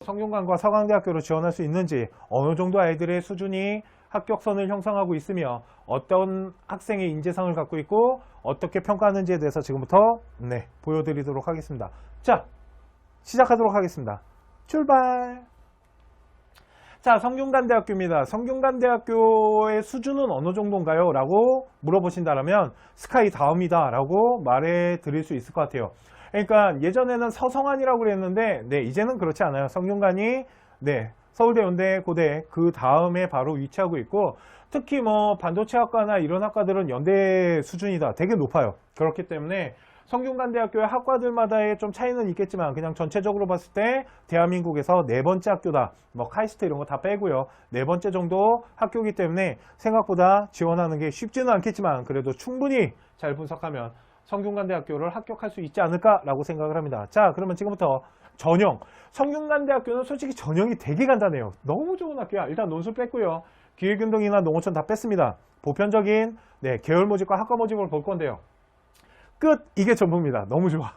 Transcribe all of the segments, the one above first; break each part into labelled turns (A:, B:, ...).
A: 성균관과 서강대학교로 지원할 수 있는지, 어느 정도 아이들의 수준이 합격선을 형성하고 있으며 어떤 학생의 인재상을 갖고 있고 어떻게 평가하는지에 대해서 지금부터 보여드리도록 하겠습니다. 자, 시작하도록 하겠습니다. 출발! 자, 성균관대학교입니다. 성균관대학교의 수준은 어느 정도인가요? 라고 물어보신다면 스카이 다음이다 라고 말해 드릴 수 있을 것 같아요. 그러니까 예전에는 서성안이라고 그랬는데 이제는 그렇지 않아요. 성균관이 서울대, 연대, 고대 그 다음에 바로 위치하고 있고, 특히 뭐 반도체학과나 이런 학과들은 연대 수준이다. 되게 높아요. 그렇기 때문에 성균관대학교의 학과들마다의 좀 차이는 있겠지만 그냥 전체적으로 봤을 때 대한민국에서 네 번째 학교다. 뭐 카이스트 이런 거 다 빼고요. 네 번째 정도 학교이기 때문에 생각보다 지원하는 게 쉽지는 않겠지만 그래도 충분히 잘 분석하면 성균관대학교를 합격할 수 있지 않을까라고 생각을 합니다. 자, 그러면 지금부터 전형. 성균관대학교는 솔직히 전형이 되게 간단해요. 너무 좋은 학교야. 일단 논술 뺐고요. 기획운동이나 농어촌 다 뺐습니다. 보편적인 계열 모집과 학과 모집을 볼 건데요. 끝! 이게 전부입니다. 너무 좋아.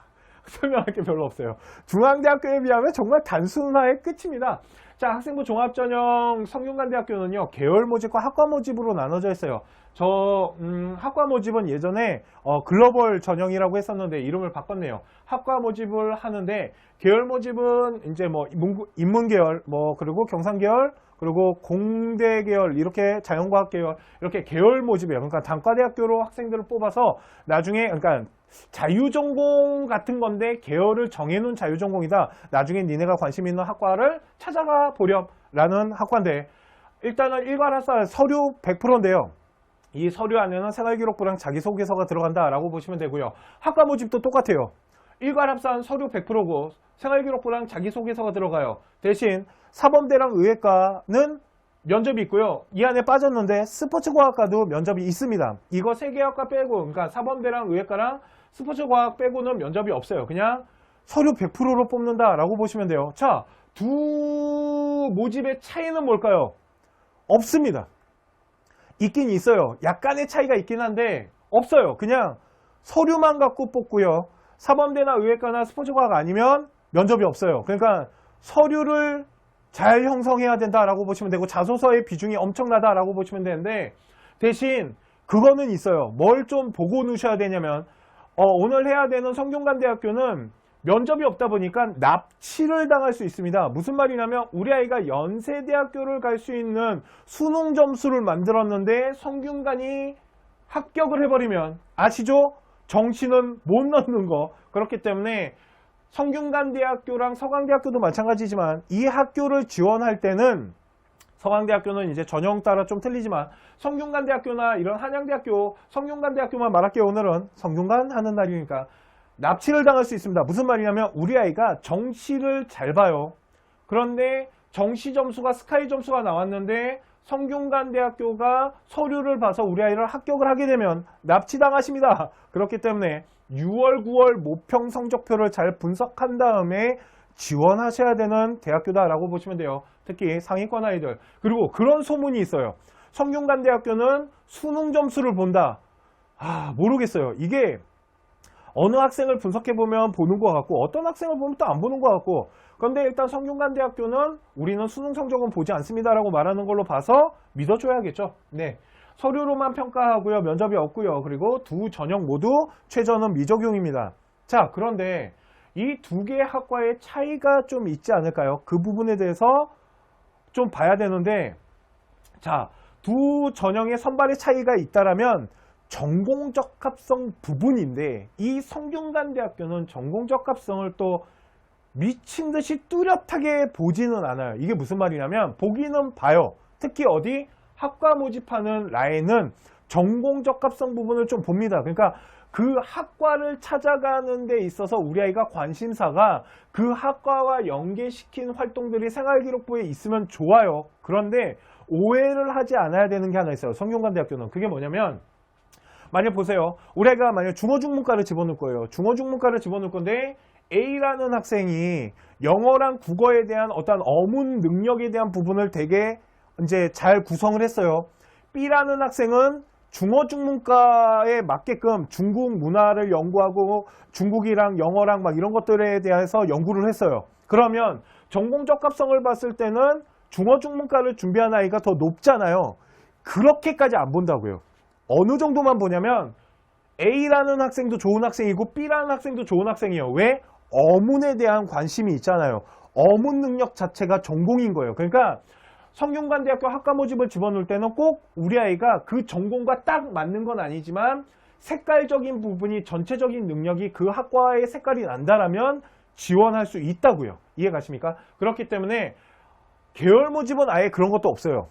A: 설명할 게 별로 없어요. 중앙대학교에 비하면 정말 단순화의 끝입니다. 자, 학생부 종합전형 성균관대학교는요, 계열 모집과 학과 모집으로 나눠져 있어요. 학과 모집은 예전에 글로벌 전형이라고 했었는데 이름을 바꿨네요. 학과 모집을 하는데, 계열 모집은 이제 뭐 인문 계열, 그리고 경상 계열, 그리고 공대 계열, 이렇게 자연과학 계열, 이렇게 계열 모집이에요. 그러니까 단과대학교로 학생들을 뽑아서 나중에, 그러니까 자유전공 같은 건데 계열을 정해놓은 자유전공이다. 나중에 니네가 관심 있는 학과를 찾아가 보렴라는 학과인데, 일단은 일괄합산 서류 100%인데요. 이 서류 안에는 생활기록부랑 자기소개서가 들어간다라고 보시면 되고요. 학과 모집도 똑같아요. 일괄합산 서류 100%고 생활기록부랑 자기소개서가 들어가요. 대신 사범대랑 의예과는 면접이 있고요. 이 안에 빠졌는데 스포츠과학과도 면접이 있습니다. 이거 세 개 학과 빼고, 그러니까 사범대랑 의예과랑 스포츠과학 빼고는 면접이 없어요. 그냥 서류 100%로 뽑는다라고 보시면 돼요. 자, 두 모집의 차이는 뭘까요? 없습니다. 있긴 있어요. 약간의 차이가 있긴 한데 없어요. 그냥 서류만 갖고 뽑고요. 사범대나 의예과나 스포츠과학 아니면 면접이 없어요. 그러니까 서류를 잘 형성해야 된다라고 보시면 되고, 자소서의 비중이 엄청나다라고 보시면 되는데, 대신 그거는 있어요. 뭘 좀 보고 넣으셔야 되냐면, 오늘 해야 되는 성균관대학교는 면접이 없다 보니까 납치를 당할 수 있습니다. 무슨 말이냐면, 우리 아이가 연세대학교를 갈 수 있는 수능 점수를 만들었는데 성균관이 합격을 해버리면, 아시죠? 정시는 못 넣는 거. 그렇기 때문에 성균관대학교랑 서강대학교도 마찬가지지만, 이 학교를 지원할 때는 서강대학교는 이제 전형 따라 좀 틀리지만 성균관대학교나 이런 한양대학교, 성균관대학교만 말할게요. 오늘은 성균관 하는 날이니까 납치를 당할 수 있습니다. 무슨 말이냐면, 우리 아이가 정시를 잘 봐요. 그런데 정시 점수가 스카이 점수가 나왔는데 성균관대학교가 서류를 봐서 우리 아이를 합격을 하게 되면 납치당하십니다. 그렇기 때문에 6월, 9월 모평 성적표를 잘 분석한 다음에 지원하셔야 되는 대학교다라고 보시면 돼요. 특히 상위권 아이들. 그리고 그런 소문이 있어요. 성균관대학교는 수능 점수를 본다. 모르겠어요. 이게 어느 학생을 분석해보면 보는 것 같고 어떤 학생을 보면 또 안 보는 것 같고, 그런데 일단 성균관대학교는 우리는 수능 성적은 보지 않습니다라고 말하는 걸로 봐서 믿어줘야겠죠. 서류로만 평가하고요. 면접이 없고요. 그리고 두 전형 모두 최저는 미적용입니다. 자, 그런데 이 두 개의 학과의 차이가 좀 있지 않을까요? 그 부분에 대해서 좀 봐야 되는데, 자, 두 전형의 선발의 차이가 있다라면 전공적 합성 부분인데, 이 성균관대학교는 전공적 합성을 또 미친 듯이 뚜렷하게 보지는 않아요. 이게 무슨 말이냐면, 보기는 봐요. 특히 어디? 학과 모집하는 라인은 전공적 합성 부분을 좀 봅니다. 그러니까 그 학과를 찾아가는 데 있어서 우리 아이가 관심사가 그 학과와 연계시킨 활동들이 생활기록부에 있으면 좋아요. 그런데 오해를 하지 않아야 되는 게 하나 있어요. 성균관대학교는. 그게 뭐냐면, 만약 보세요. 우리 아이가 만약 중어중문과를 집어넣을 거예요. 중어중문과를 집어넣을 건데 A라는 학생이 영어랑 국어에 대한 어떤 어문 능력에 대한 부분을 되게 이제 잘 구성을 했어요. B라는 학생은 중어중문과에 맞게끔 중국 문화를 연구하고 중국이랑 영어랑 막 이런 것들에 대해서 연구를 했어요. 그러면 전공 적합성을 봤을 때는 중어중문과를 준비한 아이가 더 높잖아요. 그렇게까지 안 본다고요. 어느 정도만 보냐면 A라는 학생도 좋은 학생이고 B라는 학생도 좋은 학생이에요. 왜? 어문에 대한 관심이 있잖아요. 어문 능력 자체가 전공인 거예요. 그러니까 성균관대학교 학과 모집을 집어넣을 때는 꼭 우리 아이가 그 전공과 딱 맞는 건 아니지만 색깔적인 부분이 전체적인 능력이 그 학과의 색깔이 난다라면 지원할 수 있다고요. 이해 가십니까? 그렇기 때문에 계열 모집은 아예 그런 것도 없어요.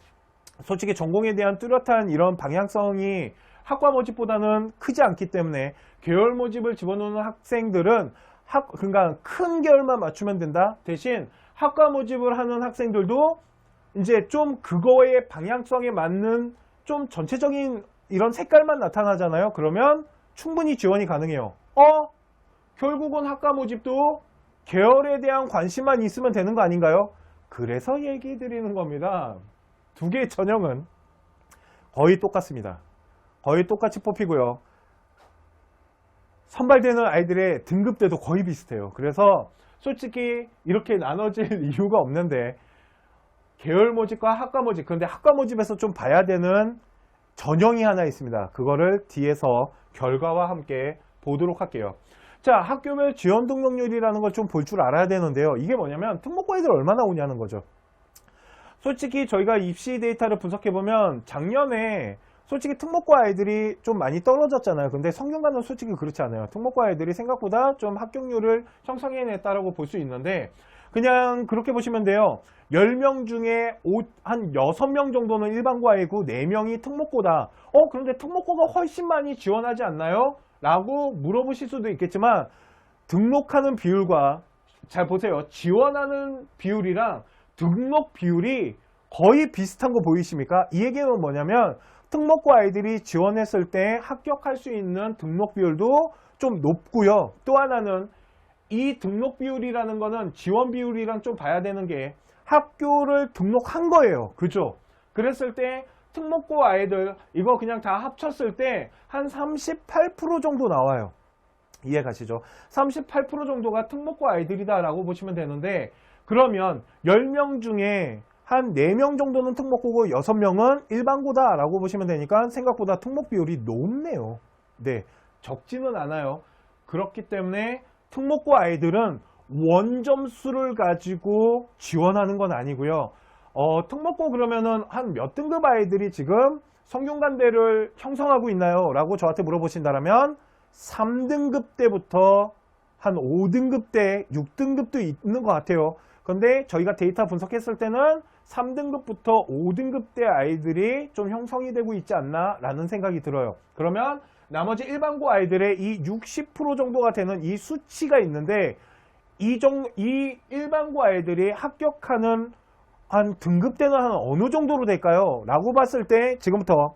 A: 솔직히 전공에 대한 뚜렷한 이런 방향성이 학과 모집보다는 크지 않기 때문에 계열 모집을 집어넣는 학생들은 그러니까 큰 계열만 맞추면 된다. 대신 학과 모집을 하는 학생들도 이제 좀 그거의 방향성에 맞는 좀 전체적인 이런 색깔만 나타나잖아요. 그러면 충분히 지원이 가능해요. 결국은 학과 모집도 계열에 대한 관심만 있으면 되는 거 아닌가요? 그래서 얘기 드리는 겁니다. 두 개의 전형은 거의 똑같습니다. 거의 똑같이 뽑히고요. 선발되는 아이들의 등급대도 거의 비슷해요. 그래서 솔직히 이렇게 나눠질 이유가 없는데 계열 모집과 학과 모집, 그런데 학과 모집에서 좀 봐야 되는 전형이 하나 있습니다. 그거를 뒤에서 결과와 함께 보도록 할게요. 자, 학교별 지원 등록률이라는 걸 좀 볼 줄 알아야 되는데요. 이게 뭐냐면 특목고 애들 얼마나 오냐는 거죠. 솔직히 저희가 입시 데이터를 분석해보면 작년에 솔직히 특목고 아이들이 좀 많이 떨어졌잖아요. 근데 성균관은 솔직히 그렇지 않아요. 특목고 아이들이 생각보다 좀 합격률을 형성해냈다라고 볼 수 있는데 그냥 그렇게 보시면 돼요. 10명 중에 한 6명 정도는 일반고 아이고 4명이 특목고다. 그런데 특목고가 훨씬 많이 지원하지 않나요? 라고 물어보실 수도 있겠지만 등록하는 비율과 잘 보세요. 지원하는 비율이랑 등록 비율이 거의 비슷한 거 보이십니까? 이 얘기는 뭐냐면 특목고 아이들이 지원했을 때 합격할 수 있는 등록 비율도 좀 높고요. 또 하나는 이 등록 비율이라는 거는 지원 비율이랑 좀 봐야 되는 게 학교를 등록한 거예요. 그죠? 그랬을 때 특목고 아이들 이거 그냥 다 합쳤을 때 한 38% 정도 나와요. 이해 가시죠? 38% 정도가 특목고 아이들이다 라고 보시면 되는데 그러면 10명 중에 한 4명 정도는 특목고고 6명은 일반고다 라고 보시면 되니까 생각보다 특목 비율이 높네요. 네, 적지는 않아요. 그렇기 때문에 특목고 아이들은 원점수를 가지고 지원하는 건 아니고요. 특목고 그러면은 한 몇 등급 아이들이 지금 성균관대를 형성하고 있나요? 라고 저한테 물어보신다면 3등급 때부터 한 5등급 때 6등급도 있는 것 같아요. 그런데 저희가 데이터 분석했을 때는 3등급부터 5등급 때 아이들이 좀 형성이 되고 있지 않나 라는 생각이 들어요. 그러면 나머지 일반고 아이들의 이 60% 정도가 되는 이 수치가 있는데 이 일반고 아이들이 합격하는 한 등급대는 한 어느 정도로 될까요? 라고 봤을 때 지금부터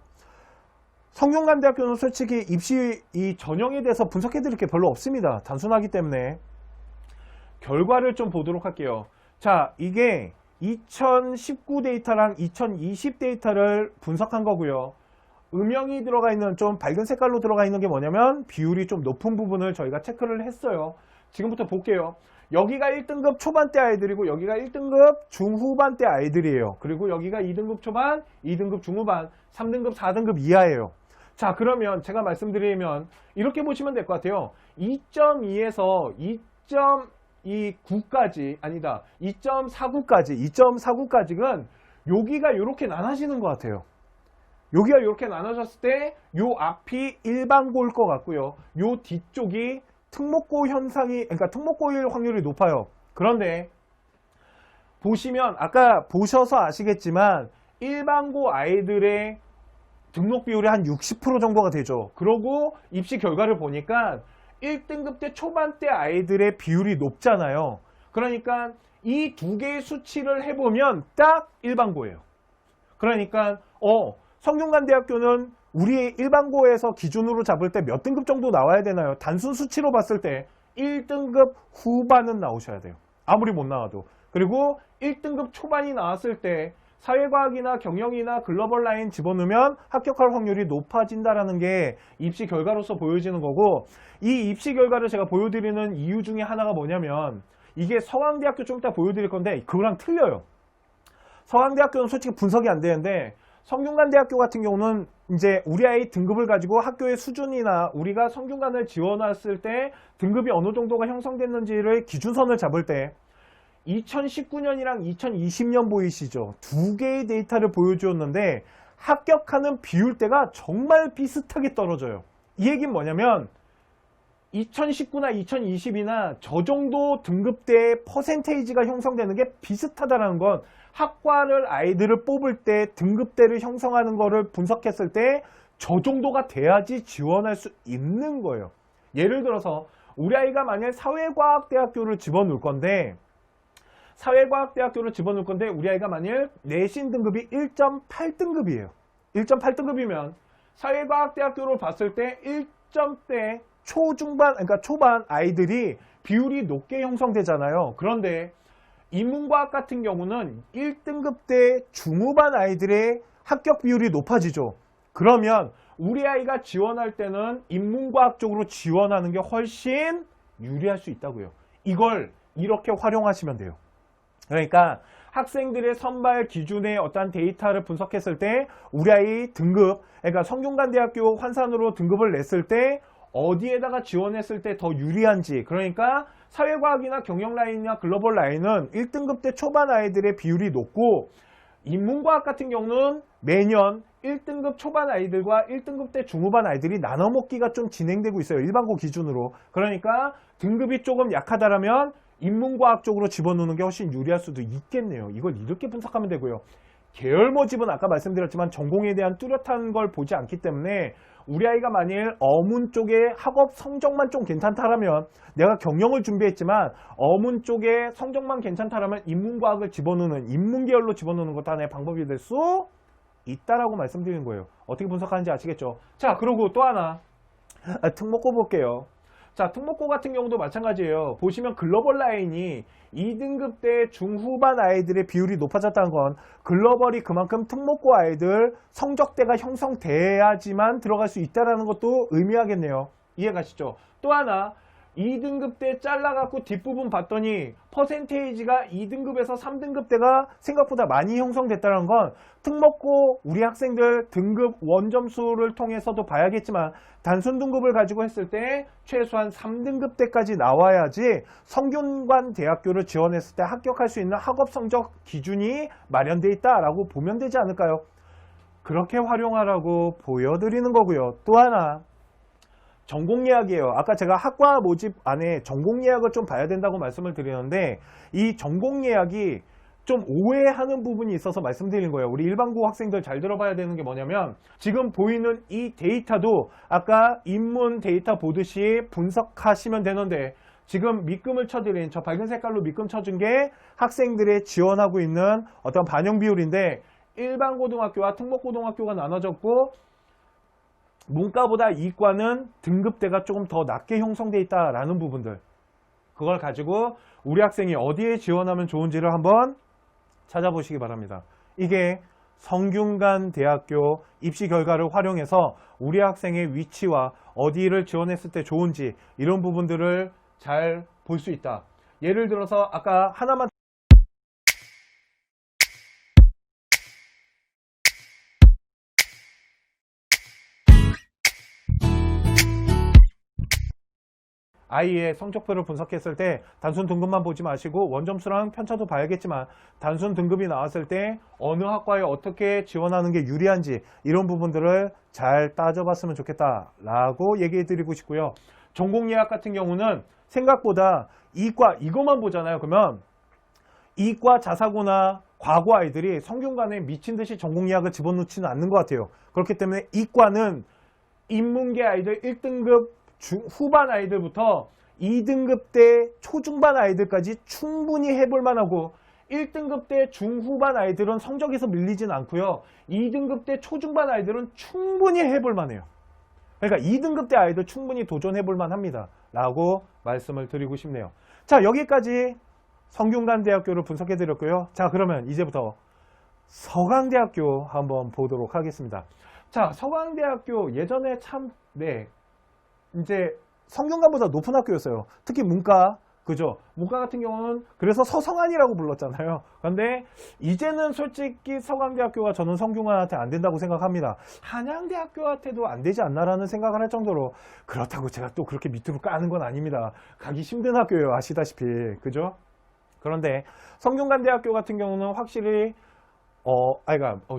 A: 성균관대학교는 솔직히 입시 이 전형에 대해서 분석해 드릴 게 별로 없습니다. 단순하기 때문에 결과를 좀 보도록 할게요. 자, 이게 2019 데이터랑 2020 데이터를 분석한 거고요. 음영이 들어가 있는 좀 밝은 색깔로 들어가 있는 게 뭐냐면 비율이 좀 높은 부분을 저희가 체크를 했어요. 지금부터 볼게요. 여기가 1등급 초반대 아이들이고 여기가 1등급 중후반대 아이들이에요. 그리고 여기가 2등급 초반, 2등급 중후반, 3등급, 4등급 이하예요. 자, 그러면 제가 말씀드리면 이렇게 보시면 될 것 같아요. 2.2에서 2.29까지 아니다. 2.49까지는 여기가 이렇게 나눠지는 것 같아요. 여기가 이렇게 나눠졌을 때 요 앞이 일반고일 것 같고요. 요 뒤쪽이 특목고 그러니까 특목고일 확률이 높아요. 그런데 보시면 아까 보셔서 아시겠지만 일반고 아이들의 등록 비율이 한 60% 정도가 되죠. 그러고 입시 결과를 보니까 1등급 때 초반대 아이들의 비율이 높잖아요. 그러니까 이 두 개의 수치를 해보면 딱 일반고예요. 그러니까 성균관대학교는 우리 일반고에서 기준으로 잡을 때 몇 등급 정도 나와야 되나요? 단순 수치로 봤을 때 1등급 후반은 나오셔야 돼요. 아무리 못 나와도. 그리고 1등급 초반이 나왔을 때 사회과학이나 경영이나 글로벌 라인 집어넣으면 합격할 확률이 높아진다라는 게 입시 결과로서 보여지는 거고 이 입시 결과를 제가 보여드리는 이유 중에 하나가 뭐냐면 이게 서강대학교 좀 이따 보여드릴 건데 그거랑 틀려요. 서강대학교는 솔직히 분석이 안 되는데 성균관대학교 같은 경우는 이제 우리 아이 등급을 가지고 학교의 수준이나 우리가 성균관을 지원했을 때 등급이 어느 정도가 형성됐는지를 기준선을 잡을 때 2019년이랑 2020년 보이시죠? 두 개의 데이터를 보여주었는데 합격하는 비율대가 정말 비슷하게 떨어져요. 이 얘기는 뭐냐면 2019나 2020이나 저 정도 등급대의 퍼센테이지가 형성되는 게 비슷하다는 건 학과를 아이들을 뽑을 때 등급대를 형성하는 거를 분석했을 때 저 정도가 돼야지 지원할 수 있는 거예요. 예를 들어서 우리 아이가 만약 사회과학대학교를 집어넣을 건데 우리 아이가 만일 내신 등급이 1.8등급이에요. 1.8등급이면 사회과학대학교를 봤을 때 1점대 초중반, 그러니까 초반 아이들이 비율이 높게 형성되잖아요. 그런데 인문과학 같은 경우는 1등급 대 중후반 아이들의 합격 비율이 높아지죠. 그러면 우리 아이가 지원할 때는 인문과학 쪽으로 지원하는 게 훨씬 유리할 수 있다고요. 이걸 이렇게 활용하시면 돼요. 그러니까 학생들의 선발 기준의 어떤 데이터를 분석했을 때 우리 아이 등급, 그러니까 성균관대학교 환산으로 등급을 냈을 때 어디에다가 지원했을 때 더 유리한지, 그러니까 사회과학이나 경영라인이나 글로벌 라인은 1등급 대 초반 아이들의 비율이 높고 인문과학 같은 경우는 매년 1등급 초반 아이들과 1등급 대 중후반 아이들이 나눠먹기가 좀 진행되고 있어요. 일반고 기준으로. 그러니까 등급이 조금 약하다라면 인문과학 쪽으로 집어넣는 게 훨씬 유리할 수도 있겠네요. 이걸 이렇게 분석하면 되고요. 계열 모집은 아까 말씀드렸지만 전공에 대한 뚜렷한 걸 보지 않기 때문에 우리 아이가 만일 어문 쪽에 학업 성적만 좀 괜찮다라면 내가 경영을 준비했지만 어문 쪽에 성적만 괜찮다라면 인문과학을 집어넣는 인문계열로 집어넣는 것도 하나의 방법이 될 수 있다라고 말씀드리는 거예요. 어떻게 분석하는지 아시겠죠? 자, 그리고 또 하나 특목고 볼게요. 자, 특목고 같은 경우도 마찬가지예요. 보시면 글로벌 라인이 2등급 대 중후반 아이들의 비율이 높아졌다는 건 글로벌이 그만큼 특목고 아이들 성적대가 형성돼야지만 들어갈 수 있다는 것도 의미하겠네요. 이해가시죠? 또 하나 2등급 대 잘라갖고 뒷부분 봤더니 퍼센테이지가 2등급에서 3등급 대가 생각보다 많이 형성됐다는 건 특목고 우리 학생들 등급 원점수를 통해서도 봐야겠지만 단순 등급을 가지고 했을 때 최소한 3등급 대까지 나와야지 성균관 대학교를 지원했을 때 합격할 수 있는 학업 성적 기준이 마련되어 있다라고 보면 되지 않을까요? 그렇게 활용하라고 보여드리는 거고요. 또 하나 전공 예약이에요. 아까 제가 학과 모집 안에 전공 예약을 좀 봐야 된다고 말씀을 드리는데 이 전공 예약이 좀 오해하는 부분이 있어서 말씀드린 거예요. 우리 일반고 학생들 잘 들어봐야 되는 게 뭐냐면 지금 보이는 이 데이터도 아까 인문 데이터 보듯이 분석하시면 되는데 지금 밑금을 쳐드린 저 밝은 색깔로 밑금 쳐준 게 학생들의 지원하고 있는 어떤 반영 비율인데 일반고등학교와 특목고등학교가 나눠졌고 문과보다 이과는 등급대가 조금 더 낮게 형성되어 있다라는 부분들, 그걸 가지고 우리 학생이 어디에 지원하면 좋은지를 한번 찾아보시기 바랍니다. 이게 성균관 대학교 입시 결과를 활용해서 우리 학생의 위치와 어디를 지원했을 때 좋은지 이런 부분들을 잘 볼 수 있다. 예를 들어서 아까 하나만 아이의 성적표를 분석했을 때 단순 등급만 보지 마시고 원점수랑 편차도 봐야겠지만 단순 등급이 나왔을 때 어느 학과에 어떻게 지원하는 게 유리한지 이런 부분들을 잘 따져봤으면 좋겠다라고 얘기해 드리고 싶고요. 전공 예약 같은 경우는 생각보다 이과 이것만 보잖아요. 그러면 이과 자사고나 과고 아이들이 성균관에 미친 듯이 전공 예약을 집어넣지는 않는 것 같아요. 그렇기 때문에 이과는 인문계 아이들 1등급 후반 아이들부터 2등급 대 초중반 아이들까지 충분히 해볼 만하고 1등급 대 중후반 아이들은 성적에서 밀리진 않고요. 2등급 대 초중반 아이들은 충분히 해볼 만해요. 그러니까 2등급 대 아이들 충분히 도전해볼 만합니다. 라고 말씀을 드리고 싶네요. 자, 여기까지 성균관대학교를 분석해 드렸고요. 자, 그러면 이제부터 서강대학교 한번 보도록 하겠습니다. 자, 서강대학교 예전에 참 이제 성균관보다 높은 학교였어요. 특히 문과 그죠? 문과 같은 경우는 그래서 서성한이라고 불렀잖아요. 그런데 이제는 솔직히 서강대학교가 저는 성균관한테 안 된다고 생각합니다. 한양대학교한테도 안 되지 않나라는 생각을 할 정도로 그렇다고 제가 또 그렇게 밑으로 까는 건 아닙니다. 가기 힘든 학교예요. 아시다시피. 그죠? 그런데 성균관대학교 같은 경우는 확실히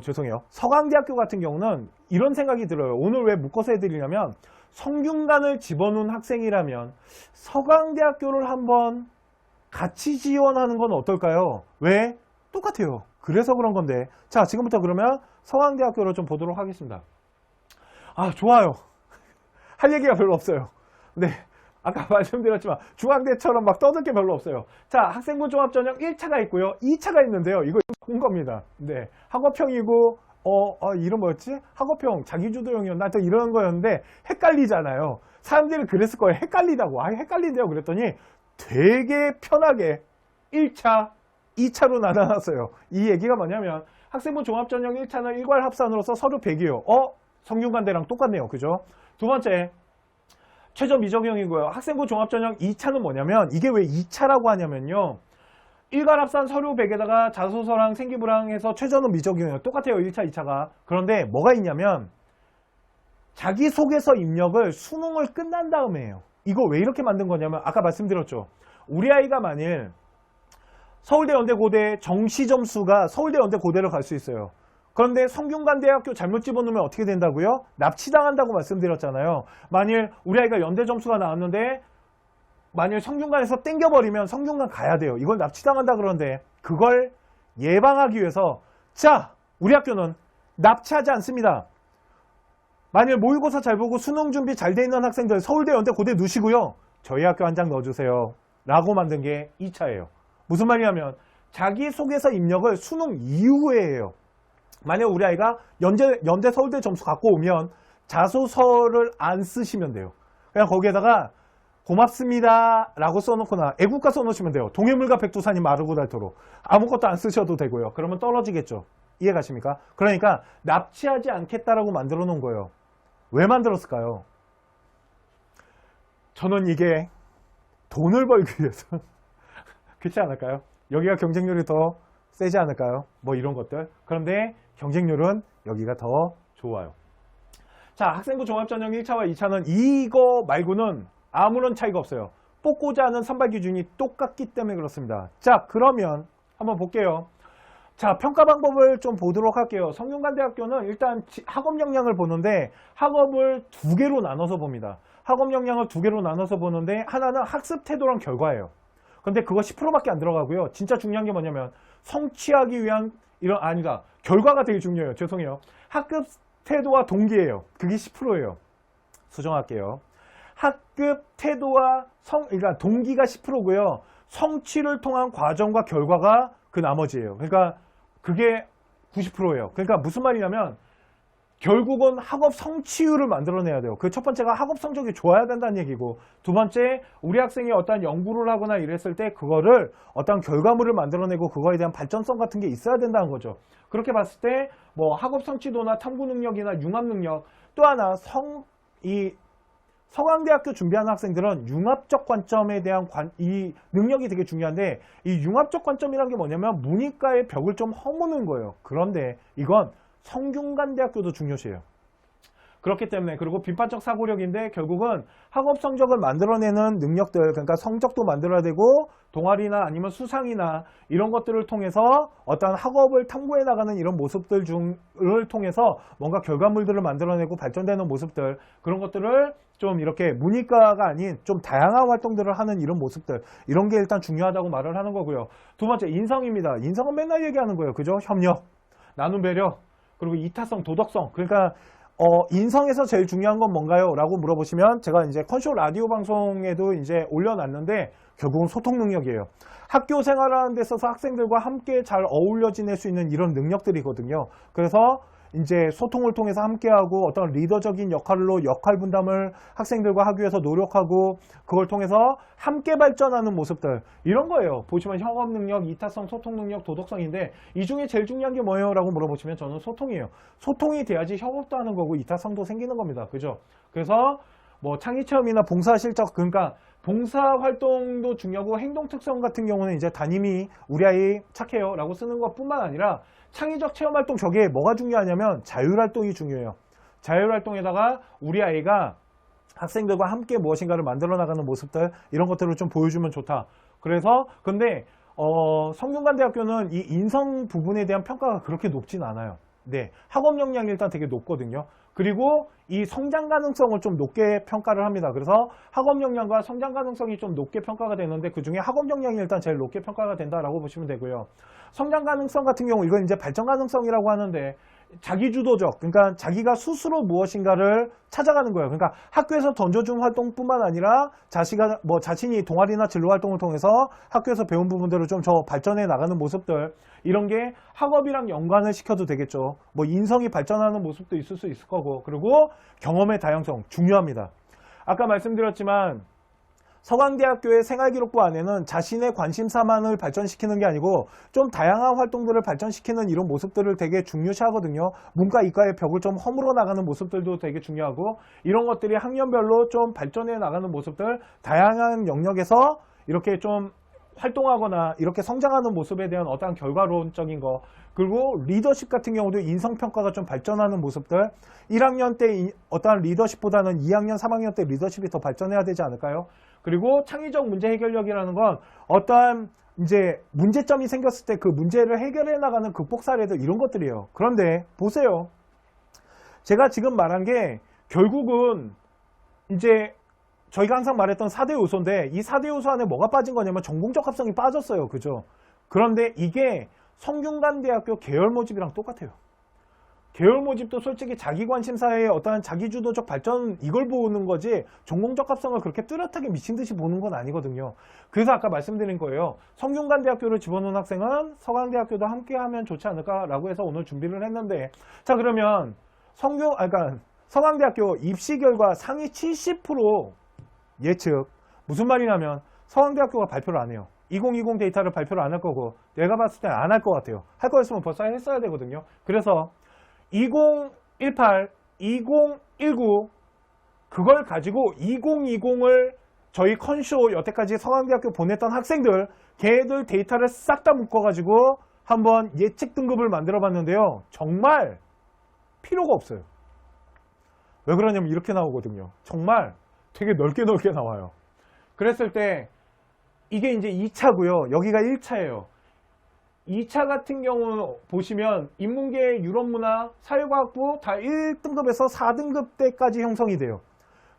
A: 죄송해요. 서강대학교 같은 경우는 이런 생각이 들어요. 오늘 왜 묶어서 해드리냐면 성균관을 집어넣은 학생이라면 서강대학교를 한번 같이 지원하는 건 어떨까요? 왜? 똑같아요. 그래서 그런 건데. 자, 지금부터 그러면 서강대학교를 좀 보도록 하겠습니다. 아, 좋아요. 할 얘기가 별로 없어요. 네. 아까 말씀드렸지만 중앙대처럼 막 떠들 게 별로 없어요. 자, 학생부 종합전형 1차가 있고요. 2차가 있는데요. 이거 바꾼 겁니다. 네. 학업형이고 이름 뭐였지? 학업형, 자기주도형이었나? 하여튼 이런 거였는데 헷갈리잖아요. 사람들이 그랬을 거예요. 헷갈리다고. 헷갈린대요. 그랬더니 되게 편하게 1차, 2차로 나눠놨어요. 이 얘기가 뭐냐면 학생부 종합전형 1차는 일괄 합산으로서 서류 100이에요. 성균관대랑 똑같네요. 그죠? 두 번째, 최저 미적용이고요. 학생부 종합전형 2차는 뭐냐면 이게 왜 2차라고 하냐면요. 일괄 합산 서류 100에다가 자소서랑 생기부랑 해서 최저는 미적용이에요. 똑같아요. 1차, 2차가. 그런데 뭐가 있냐면 자기소개서 입력을 수능을 끝난 다음에 해요. 이거 왜 이렇게 만든 거냐면 아까 말씀드렸죠. 우리 아이가 만일 서울대, 연대, 고대 정시 점수가 서울대, 연대, 고대를 갈 수 있어요. 그런데 성균관대학교 잘못 집어넣으면 어떻게 된다고요? 납치당한다고 말씀드렸잖아요. 만일 우리 아이가 연대 점수가 나왔는데 만일 성균관에서 땡겨버리면 성균관 가야 돼요. 이걸 납치당한다 그러는데 그걸 예방하기 위해서 자, 우리 학교는 납치하지 않습니다. 만일 모의고사 잘 보고 수능 준비 잘 돼 있는 학생들 서울대, 연대, 고대 넣으시고요. 저희 학교 한 장 넣어주세요. 라고 만든 게 2차예요. 무슨 말이냐면 자기소개서 입력을 수능 이후에 해요. 만약 우리 아이가 연대 서울대 점수 갖고 오면 자소서를 안 쓰시면 돼요. 그냥 거기에다가 고맙습니다 라고 써놓거나 애국가 써놓으시면 돼요. 동해물과 백두산이 마르고 닳도록 아무것도 안 쓰셔도 되고요. 그러면 떨어지겠죠. 이해 가십니까? 그러니까 납치하지 않겠다라고 만들어 놓은 거예요. 왜 만들었을까요? 저는 이게 돈을 벌기 위해서 그렇지 않을까요? 여기가 경쟁률이 더 세지 않을까요? 뭐 이런 것들. 그런데 경쟁률은 여기가 더 좋아요. 자, 학생부 종합전형 1차와 2차는 이거 말고는 아무런 차이가 없어요. 뽑고자 하는 선발 기준이 똑같기 때문에 그렇습니다. 자, 그러면 한번 볼게요. 자, 평가 방법을 좀 보도록 할게요. 성균관대학교는 일단 학업 역량을 보는데 학업을 두 개로 나눠서 봅니다. 학업 역량을 두 개로 나눠서 보는데 하나는 학습 태도랑 결과예요. 근데 그거 10%밖에 안 들어가고요. 진짜 중요한 게 뭐냐면 성취하기 위한 결과가 되게 중요해요. 죄송해요. 학급 태도와 동기예요. 그게 10%예요. 수정할게요. 학급 태도와 그러니까 동기가 10%고요. 성취를 통한 과정과 결과가 그 나머지예요. 그러니까 그게 90%예요. 그러니까 무슨 말이냐면 결국은 학업 성취율을 만들어내야 돼요. 그 첫 번째가 학업 성적이 좋아야 된다는 얘기고, 두 번째 우리 학생이 어떤 연구를 하거나 이랬을 때 그거를 어떤 결과물을 만들어내고 그거에 대한 발전성 같은 게 있어야 된다는 거죠. 그렇게 봤을 때 뭐 학업 성취도나 탐구 능력이나 융합 능력, 또 하나 서강대학교 준비하는 학생들은 융합적 관점에 대한 이 능력이 되게 중요한데, 이 융합적 관점이라는 게 뭐냐면 문이과의 벽을 좀 허무는 거예요. 그런데 이건 성균관대학교도 중요시해요. 그렇기 때문에, 그리고 비판적 사고력인데 결국은 학업 성적을 만들어내는 능력들, 그러니까 성적도 만들어야 되고 동아리나 아니면 수상이나 이런 것들을 통해서 어떤 학업을 탐구해 나가는 이런 모습들 중을 통해서 뭔가 결과물들을 만들어내고 발전되는 모습들, 그런 것들을 좀 이렇게 문이과가 아닌 좀 다양한 활동들을 하는 이런 모습들, 이런 게 일단 중요하다고 말을 하는 거고요. 두 번째, 인성입니다. 인성은 맨날 얘기하는 거예요. 그죠? 협력, 나눔 배려, 그리고 이타성, 도덕성. 그러니까 인성에서 제일 중요한 건 뭔가요? 라고 물어보시면 제가 이제 컨쇼 라디오 방송에도 이제 올려놨는데 결국은 소통 능력이에요. 학교 생활하는 데 있어서 학생들과 함께 잘 어울려 지낼 수 있는 이런 능력들이거든요. 그래서 이제 소통을 통해서 함께하고 어떤 리더적인 역할로 역할 분담을 학생들과 하기 위해서 노력하고 그걸 통해서 함께 발전하는 모습들, 이런 거예요. 보시면 협업 능력, 이타성, 소통 능력, 도덕성인데 이 중에 제일 중요한 게 뭐예요? 라고 물어보시면 저는 소통이에요. 소통이 돼야지 협업도 하는 거고 이타성도 생기는 겁니다. 그죠? 그래서 뭐 창의 체험이나 봉사 실적, 그러니까 봉사활동도 중요하고 행동 특성 같은 경우는 이제 담임이 우리 아이 착해요 라고 쓰는 것 뿐만 아니라 창의적 체험활동, 저게 뭐가 중요하냐면 자율활동이 중요해요. 자율활동에다가 우리 아이가 학생들과 함께 무엇인가를 만들어 나가는 모습들, 이런 것들을 좀 보여주면 좋다. 그래서 근데 성균관대학교는 이 인성 부분에 대한 평가가 그렇게 높진 않아요. 네, 학업 역량이 일단 되게 높거든요. 그리고 이 성장 가능성을 좀 높게 평가를 합니다. 그래서 학업 역량과 성장 가능성이 좀 높게 평가가 되는데, 그 중에 학업 역량이 일단 제일 높게 평가가 된다라고 보시면 되고요. 성장 가능성 같은 경우, 이건 이제 발전 가능성이라고 하는데, 자기주도적, 그러니까 자기가 스스로 무엇인가를 찾아가는 거예요. 그러니까 학교에서 던져준 활동뿐만 아니라 자신이 동아리나 진로 활동을 통해서 학교에서 배운 부분들을 좀 더 발전해 나가는 모습들, 이런 게 학업이랑 연관을 시켜도 되겠죠. 뭐 인성이 발전하는 모습도 있을 수 있을 거고, 그리고 경험의 다양성 중요합니다. 아까 말씀드렸지만 서강대학교의 생활기록부 안에는 자신의 관심사만을 발전시키는 게 아니고 좀 다양한 활동들을 발전시키는 이런 모습들을 되게 중요시하거든요. 문과, 이과의 벽을 좀 허물어 나가는 모습들도 되게 중요하고, 이런 것들이 학년별로 좀 발전해 나가는 모습들, 다양한 영역에서 이렇게 좀 활동하거나 이렇게 성장하는 모습에 대한 어떠한 결과론적인 거, 그리고 리더십 같은 경우도 인성평가가 좀 발전하는 모습들, 1학년 때 어떠한 리더십보다는 2학년, 3학년 때 리더십이 더 발전해야 되지 않을까요? 그리고 창의적 문제 해결력이라는 건 어떠한 이제 문제점이 생겼을 때 그 문제를 해결해 나가는 극복 사례들, 이런 것들이에요. 그런데 보세요. 제가 지금 말한 게 결국은 이제 저희가 항상 말했던 4대 요소인데, 이 4대 요소 안에 뭐가 빠진 거냐면 전공적 합성이 빠졌어요. 그죠? 그런데 이게 성균관대학교 계열 모집이랑 똑같아요. 계열 모집도 솔직히 자기 관심사의 어떠한 자기주도적 발전, 이걸 보는 거지 전공적 합성을 그렇게 뚜렷하게 미친 듯이 보는 건 아니거든요. 그래서 아까 말씀드린 거예요. 성균관대학교를 집어넣은 학생은 서강대학교도 함께 하면 좋지 않을까라고 해서 오늘 준비를 했는데, 자, 그러면 그러니까 서강대학교 입시 결과 상위 70% 예측, 무슨 말이냐면 서강대학교가 발표를 안 해요. 2020 데이터를 발표를 안 할 거고, 내가 봤을 때 안 할 것 같아요. 할 거였으면 벌써 했어야 되거든요. 그래서 2018, 2019 그걸 가지고 2020을 저희 컨쇼 여태까지 서강대학교 보냈던 학생들, 걔들 데이터를 싹 다 묶어가지고 한번 예측 등급을 만들어 봤는데요. 정말 필요가 없어요. 왜 그러냐면 이렇게 나오거든요. 정말 되게 넓게 나와요. 그랬을 때 이게 이제 2차고요. 여기가 1차예요. 2차 같은 경우 보시면 인문계, 유럽문화, 사회과학부 다 1등급에서 4등급 때까지 형성이 돼요.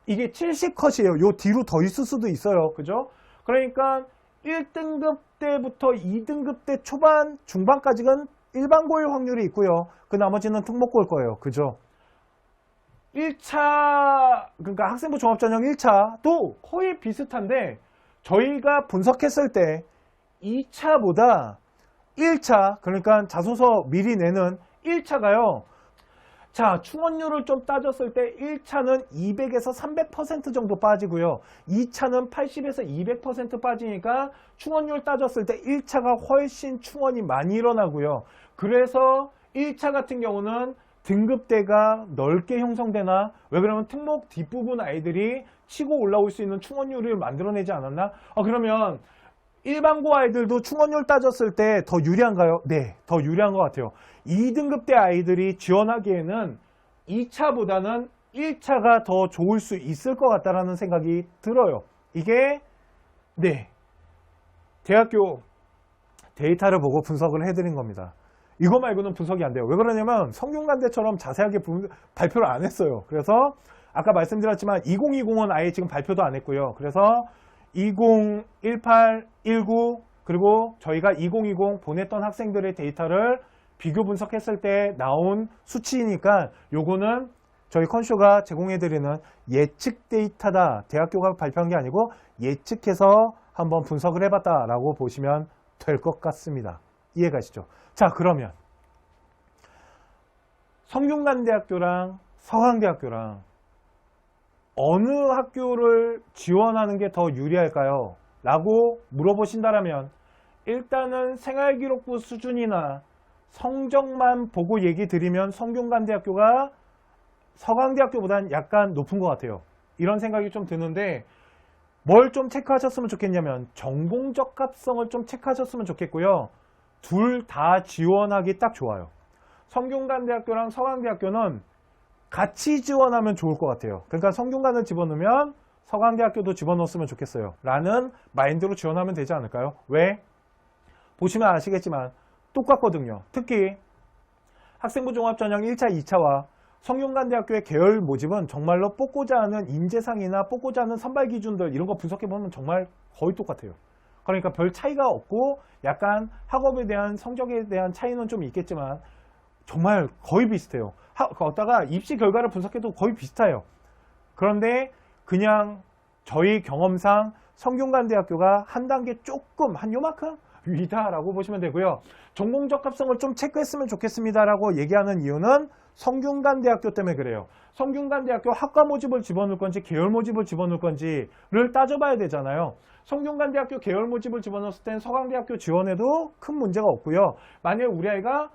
A: 이게 70컷이에요. 요 뒤로 더 있을 수도 있어요. 그죠? 그러니까 1등급 때부터 2등급 때 초반, 중반까지는 일반고일 확률이 있고요. 그 나머지는 특목고일 거예요. 그죠? 1차, 그러니까 학생부 종합전형 1차도 거의 비슷한데, 저희가 분석했을 때 2차보다 1차, 그러니까 자소서 미리 내는 1차가요. 자, 충원율을 좀 따졌을 때 1차는 200에서 300% 정도 빠지고요. 2차는 80에서 200% 빠지니까 충원율 따졌을 때 1차가 훨씬 충원이 많이 일어나고요. 그래서 1차 같은 경우는 등급대가 넓게 형성되나? 왜 그러면 특목 뒷부분 아이들이 치고 올라올 수 있는 충원율을 만들어내지 않았나? 그러면 일반고 아이들도 충원율 따졌을 때 더 유리한가요? 네, 더 유리한 것 같아요. 2등급대 아이들이 지원하기에는 2차보다는 1차가 더 좋을 수 있을 것 같다라는 생각이 들어요. 이게 네, 대학교 데이터를 보고 분석을 해드린 겁니다. 이거 말고는 분석이 안 돼요. 왜 그러냐면 성균관대처럼 자세하게 발표를 안 했어요. 그래서 아까 말씀드렸지만 2020은 아예 지금 발표도 안 했고요. 그래서 2018, 19 그리고 저희가 2020 보냈던 학생들의 데이터를 비교 분석했을 때 나온 수치니까 요거는 저희 컨쇼가 제공해드리는 예측 데이터다. 대학교가 발표한 게 아니고 예측해서 한번 분석을 해봤다라고 보시면 될 것 같습니다. 이해가시죠? 자, 그러면 성균관대학교랑 서강대학교랑 어느 학교를 지원하는 게 더 유리할까요? 라고 물어보신다면 일단은 생활기록부 수준이나 성적만 보고 얘기 드리면 성균관대학교가 서강대학교보다는 약간 높은 것 같아요. 이런 생각이 좀 드는데 뭘 좀 체크하셨으면 좋겠냐면 전공 적합성을 좀 체크하셨으면 좋겠고요. 둘 다 지원하기 딱 좋아요. 성균관대학교랑 서강대학교는 같이 지원하면 좋을 것 같아요. 그러니까 성균관을 집어넣으면 서강대학교도 집어넣었으면 좋겠어요. 라는 마인드로 지원하면 되지 않을까요? 왜? 보시면 아시겠지만 똑같거든요. 특히 학생부 종합전형 1차, 2차와 성균관대학교의 계열 모집은 정말로 뽑고자 하는 인재상이나 뽑고자 하는 선발 기준들 이런 거 분석해보면 정말 거의 똑같아요. 그러니까 별 차이가 없고 약간 학업에 대한 성적에 대한 차이는 좀 있겠지만 정말 거의 비슷해요. 거기다가 입시 결과를 분석해도 거의 비슷해요. 그런데 그냥 저희 경험상 성균관대학교가 한 단계 조금 한 요만큼 위다라고 보시면 되고요. 전공 적합성을 좀 체크했으면 좋겠습니다라고 얘기하는 이유는 성균관대학교 때문에 그래요. 성균관대학교 학과 모집을 집어넣을 건지 계열 모집을 집어넣을 건지를 따져봐야 되잖아요. 성균관대학교 계열 모집을 집어넣었을 땐 서강대학교 지원에도 큰 문제가 없고요. 만약 우리 아이가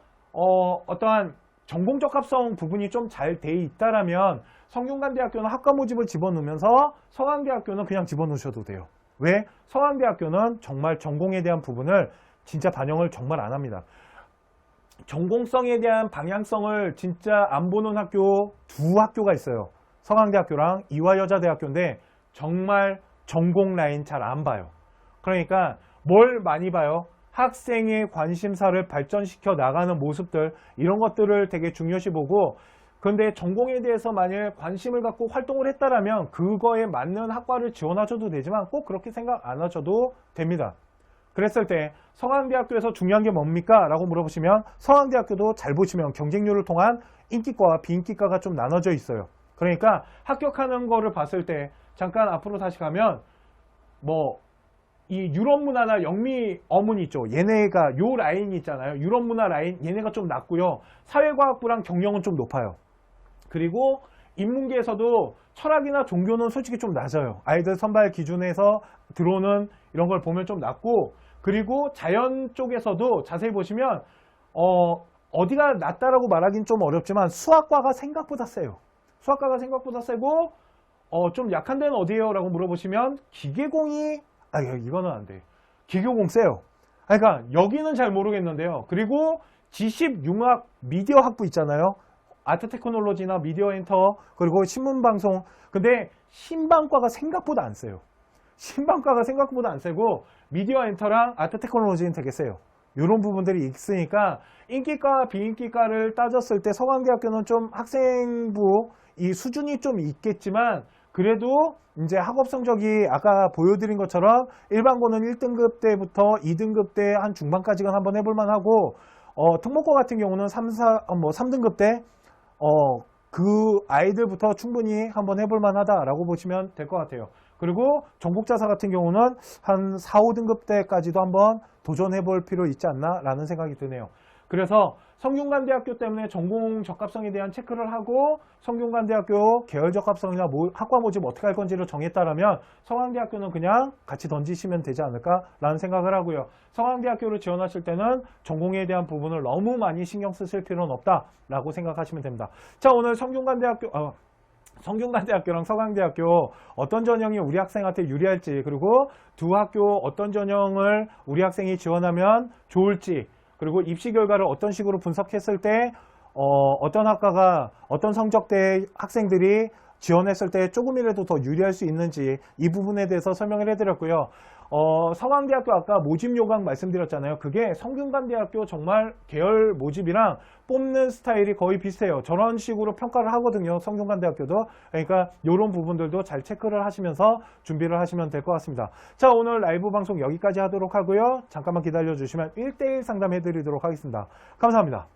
A: 어떠한 전공 적합성 부분이 좀 잘 돼 있다라면 성균관대학교는 학과 모집을 집어넣으면서 서강대학교는 그냥 집어넣으셔도 돼요. 왜? 서강대학교는 정말 전공에 대한 부분을 진짜 반영을 정말 안 합니다. 전공성에 대한 방향성을 진짜 안 보는 학교 두 학교가 있어요. 서강대학교랑 이화여자대학교인데 정말 전공 라인 잘 안 봐요. 그러니까 뭘 많이 봐요? 학생의 관심사를 발전시켜 나가는 모습들 이런 것들을 되게 중요시 보고 그런데 전공에 대해서 만약 관심을 갖고 활동을 했다라면 그거에 맞는 학과를 지원하셔도 되지만 꼭 그렇게 생각 안 하셔도 됩니다. 그랬을 때 서강대학교에서 중요한 게 뭡니까? 라고 물어보시면 서강대학교도 잘 보시면 경쟁률을 통한 인기과와 비인기과가 좀 나눠져 있어요. 그러니까 합격하는 거를 봤을 때 잠깐 앞으로 다시 가면 이 유럽 문화나 영미 어문 있죠. 얘네가 요 라인이 있잖아요. 유럽 문화 라인 얘네가 좀 낮고요. 사회과학부랑 경영은 좀 높아요. 그리고 인문계에서도 철학이나 종교는 솔직히 좀 낮아요. 아이들 선발 기준에서 들어오는 이런 걸 보면 좀 낮고 그리고 자연 쪽에서도 자세히 보시면 어디가 낮다라고 말하긴 좀 어렵지만 수학과가 생각보다 세요. 수학과가 생각보다 세고 좀 약한 데는 어디예요? 라고 물어보시면 기계공이 이거는 안 돼. 기계공 세요. 그러니까 여기는 잘 모르겠는데요. 그리고 지식, 융합, 미디어 학부 있잖아요. 아트 테크놀로지나 미디어 엔터 그리고 신문방송. 근데 신방과가 생각보다 안 세요. 신방과가 생각보다 안 세고 미디어 엔터랑 아트 테크놀로지는 되게 세요. 이런 부분들이 있으니까 인기과 비인기과를 따졌을 때 서강대학교는 좀 학생부 이 수준이 좀 있겠지만 그래도 이제 학업 성적이 아까 보여드린 것처럼 일반고는 1등급 때부터 2등급 때 한 중반까지는 한번 해볼 만하고 특목고 같은 경우는 3등급 때 그 아이들부터 충분히 한번 해볼 만하다라고 보시면 될 것 같아요. 그리고 전국자사 같은 경우는 한 4, 5등급 때까지도 한번 도전해 볼 필요 있지 않나 라는 생각이 드네요. 그래서 성균관대학교 때문에 전공 적합성에 대한 체크를 하고 성균관대학교 계열 적합성이나 학과 모집 어떻게 할 건지를 정했다라면 서강대학교는 그냥 같이 던지시면 되지 않을까라는 생각을 하고요. 서강대학교를 지원하실 때는 전공에 대한 부분을 너무 많이 신경 쓰실 필요는 없다라고 생각하시면 됩니다. 자, 오늘 성균관대학교랑 서강대학교 어떤 전형이 우리 학생한테 유리할지 그리고 두 학교 어떤 전형을 우리 학생이 지원하면 좋을지 그리고 입시 결과를 어떤 식으로 분석했을 때 어떤 학과가 어떤 성적대 학생들이 지원했을 때 조금이라도 더 유리할 수 있는지 이 부분에 대해서 설명을 해드렸고요. 서강대학교 아까 모집 요강 말씀드렸잖아요. 그게 성균관대학교 정말 계열 모집이랑 뽑는 스타일이 거의 비슷해요. 저런 식으로 평가를 하거든요. 성균관대학교도. 그러니까 이런 부분들도 잘 체크를 하시면서 준비를 하시면 될 것 같습니다. 자, 오늘 라이브 방송 여기까지 하도록 하고요. 잠깐만 기다려 주시면 1대1 상담해 드리도록 하겠습니다. 감사합니다.